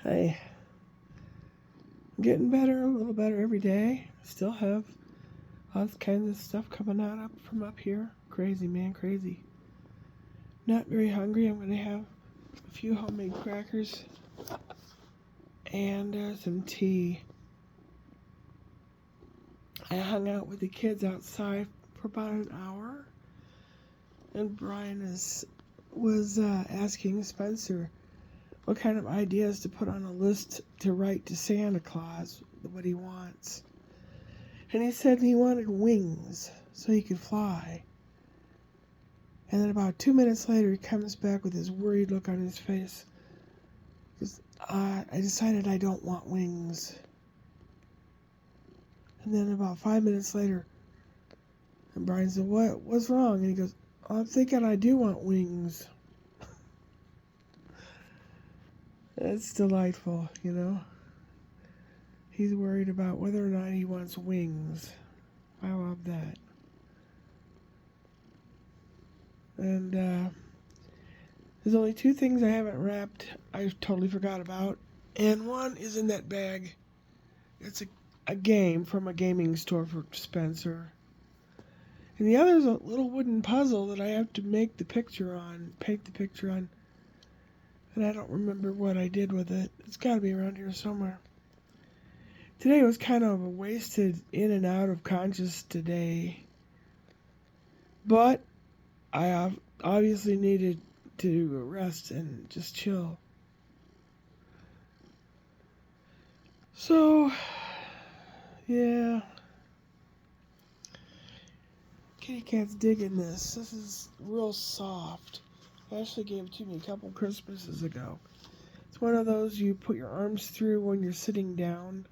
I'm getting better, a little better every day. Still have all kinds of stuff coming out up from up here. Crazy, man, crazy. Not very hungry. I'm going to have a few homemade crackers and some tea. I hung out with the kids outside for about an hour, and Brian was asking Spencer what kind of ideas to put on a list to write to Santa Claus, what he wants. And he said he wanted wings so he could fly. And then about 2 minutes later, he comes back with his worried look on his face. I decided I don't want wings. And then about 5 minutes later, and Brian said, what's wrong? And he goes, I'm thinking I do want wings. It's delightful, you know. He's worried about whether or not he wants wings. I love that. And there's only two things I haven't wrapped I totally forgot about. And one is in that bag. It's a game from a gaming store for Spencer. And the other is a little wooden puzzle that I have to paint the picture on. And I don't remember what I did with it. It's got to be around here somewhere. Today was kind of a wasted in and out of conscious today. But I obviously needed to rest and just chill. So, yeah. Kitty cat's digging this. This is real soft. Ashley gave it to me a couple Christmases ago. It's one of those you put your arms through when you're sitting down,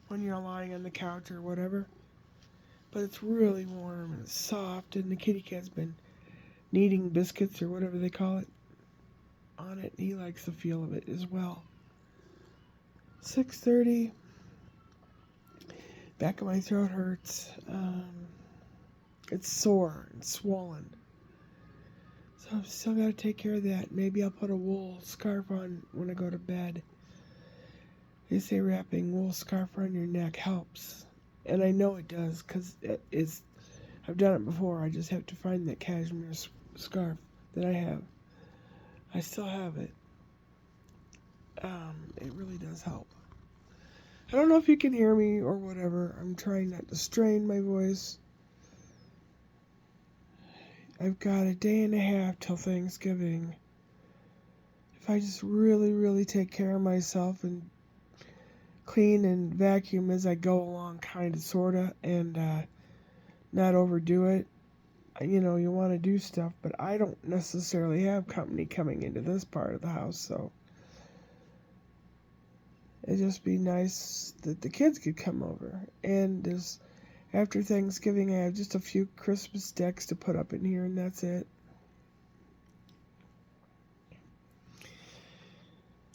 when you're lying on the couch or whatever. But it's really warm and soft, and the kitty cat's been kneading biscuits or whatever they call it on it. He likes the feel of it as well. 6:30. Back of my throat hurts. It's sore and swollen. So I've still got to take care of that. Maybe I'll put a wool scarf on when I go to bed. They say wrapping wool scarf around your neck helps. And I know it does because I've done it before. I just have to find that cashmere scarf that I have. I still have it. It really does help. I don't know if you can hear me or whatever. I'm trying not to strain my voice. I've got a day and a half till Thanksgiving. If I just really, really take care of myself and clean and vacuum as I go along, kind of, sort of, and not overdo it. You know, you want to do stuff, but I don't necessarily have company coming into this part of the house, so it'd just be nice that the kids could come over. And after Thanksgiving, I have just a few Christmas decks to put up in here, and that's it.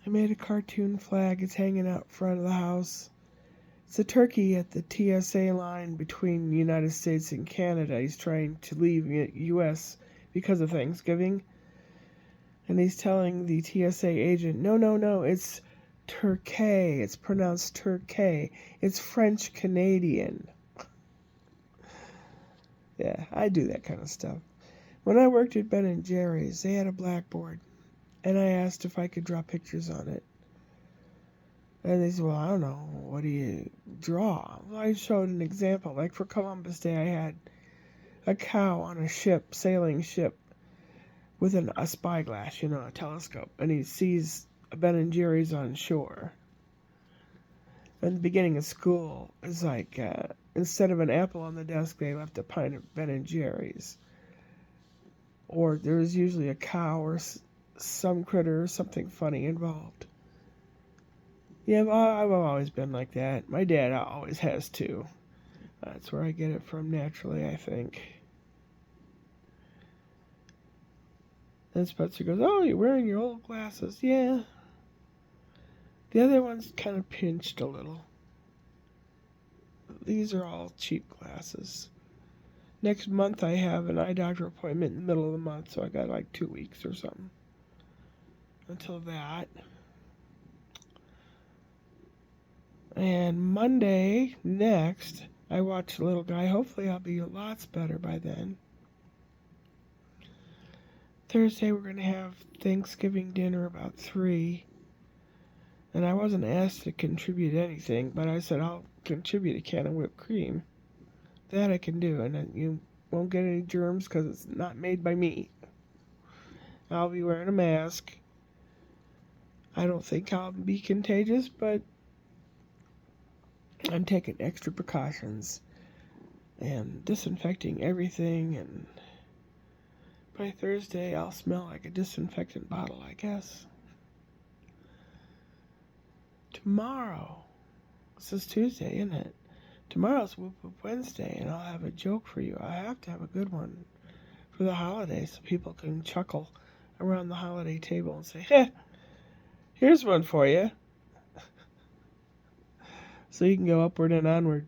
I made a cartoon flag. It's hanging out front of the house. It's a turkey at the TSA line between the United States and Canada. He's trying to leave the U.S. because of Thanksgiving. And he's telling the TSA agent, no, it's Turkey. It's pronounced Turkey. It's French Canadian. Yeah, I do that kind of stuff. When I worked at Ben & Jerry's, they had a blackboard. And I asked if I could draw pictures on it. And they said, well, I don't know, what do you draw? Well, I showed an example. Like for Columbus Day, I had a cow on a ship, sailing ship, with a spyglass, a telescope. And he sees a Ben & Jerry's on shore. And the beginning of school is like, instead of an apple on the desk, they left a pint of Ben & Jerry's. Or there was usually a cow or some critter or something funny involved. Yeah, I've always been like that. My dad always has too. That's where I get it from naturally, I think. Then Spencer goes, oh, you're wearing your old glasses. Yeah. The other one's kind of pinched a little. These are all cheap glasses. Next month I have an eye doctor appointment in the middle of the month, so I got like 2 weeks or something until that. And Monday next, I watch Little Guy. Hopefully I'll be lots better by then. Thursday we're going to have Thanksgiving dinner about 3. And I wasn't asked to contribute anything, but I said I'll contribute a can of whipped cream. That I can do, and then you won't get any germs because it's not made by me. I'll be wearing a mask. I don't think I'll be contagious, but I'm taking extra precautions and disinfecting everything, and by Thursday I'll smell like a disinfectant bottle, I guess. Tomorrow, this is Tuesday, isn't it? Tomorrow's Whoop Whoop Wednesday, and I'll have a joke for you. I have to have a good one for the holidays so people can chuckle around the holiday table and say, "Heh, here's one for you." So you can go upward and onward.